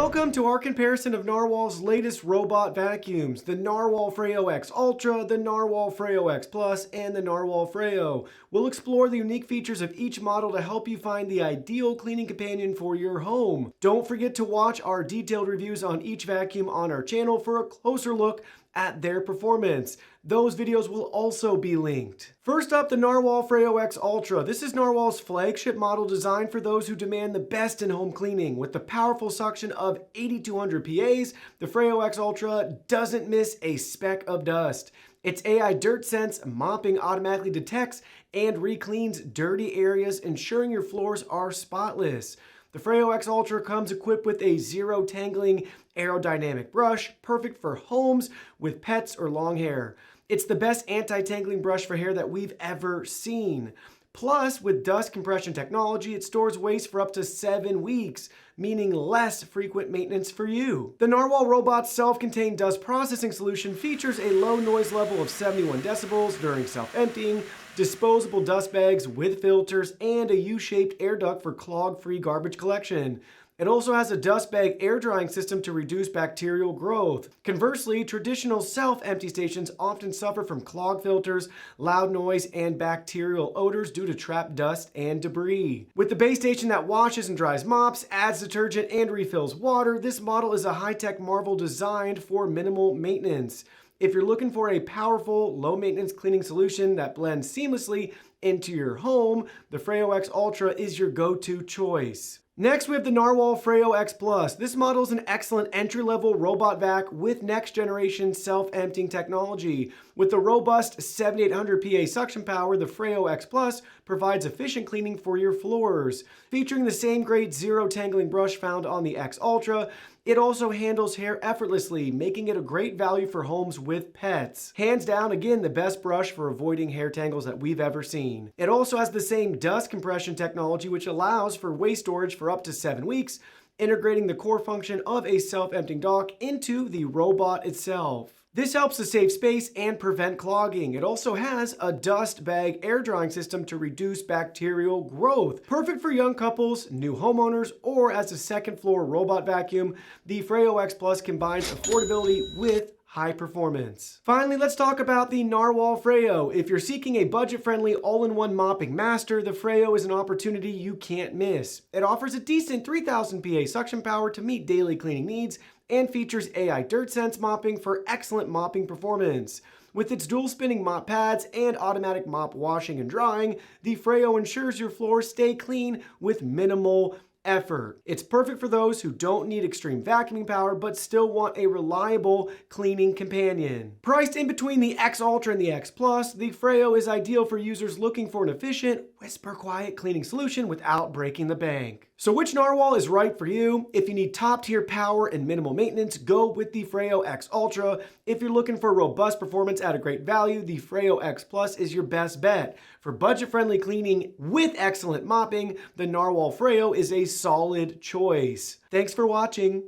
Welcome to our comparison of NARWAL's latest robot vacuums, the NARWAL Freo X Ultra, the NARWAL Freo X Plus, and the NARWAL Freo. We'll explore the unique features of each model to help you find the ideal cleaning companion for your home. Don't forget to watch our detailed reviews on each vacuum on our channel for a closer look at their performance. Those videos will also be linked. First up, the NARWAL Freo X Ultra. This is NARWAL's flagship model designed for those who demand the best in home cleaning. With the powerful suction of 8,200 PAs, the Freo X Ultra doesn't miss a speck of dust. Its AI Dirt Sense mopping automatically detects and re-cleans dirty areas, ensuring your floors are spotless. The Freo X Ultra comes equipped with a zero tangling aerodynamic brush, perfect for homes with pets or long hair. It's the best anti-tangling brush for hair that we've ever seen. Plus, with dust compression technology, it stores waste for up to 7 weeks, meaning less frequent maintenance for you. The NARWAL Robot's self-contained dust processing solution features a low noise level of 71 decibels during self-emptying, disposable dust bags with filters, and a U-shaped air duct for clog-free garbage collection. It also has a dust bag air drying system to reduce bacterial growth. Conversely, traditional self-empty stations often suffer from clogged filters, loud noise, and bacterial odors due to trapped dust and debris. With the base station that washes and dries mops, adds detergent, and refills water, this model is a high-tech marvel designed for minimal maintenance. If you're looking for a powerful, low-maintenance cleaning solution that blends seamlessly into your home, the Freo X Ultra is your go-to choice. Next, we have the NARWAL Freo X Plus. This model is an excellent entry-level robot vac with next-generation self-emptying technology. With the robust 7,800 PA suction power, the Freo X Plus provides efficient cleaning for your floors. Featuring the same great zero-tangling brush found on the X Ultra, it also handles hair effortlessly, making it a great value for homes with pets. Hands down, again, the best brush for avoiding hair tangles that we've ever seen. It also has the same dust compression technology, which allows for waste storage for up to 7 weeks, integrating the core function of a self-emptying dock into the robot itself. This helps to save space and prevent clogging. It also has a dust bag air drying system to reduce bacterial growth. Perfect for young couples, new homeowners, or as a second floor robot vacuum, the Freo X Plus combines affordability with high performance. Finally, let's talk about the NARWAL Freo. If you're seeking a budget-friendly all-in-one mopping master, the Freo is an opportunity you can't miss. It offers a decent 3,000 PA suction power to meet daily cleaning needs and features AI Dirt Sense mopping for excellent mopping performance. With its dual spinning mop pads and automatic mop washing and drying, the Freo ensures your floors stay clean with minimal effort. It's perfect for those who don't need extreme vacuuming power but still want a reliable cleaning companion. Priced in between the X Ultra and the X Plus, the Freo is ideal for users looking for an efficient, whisper-quiet cleaning solution without breaking the bank. So which NARWAL is right for you? If you need top-tier power and minimal maintenance, go with the Freo X Ultra. If you're looking for robust performance at a great value, the Freo X Plus is your best bet. For budget-friendly cleaning with excellent mopping, the NARWAL Freo is a solid choice. Thanks for watching.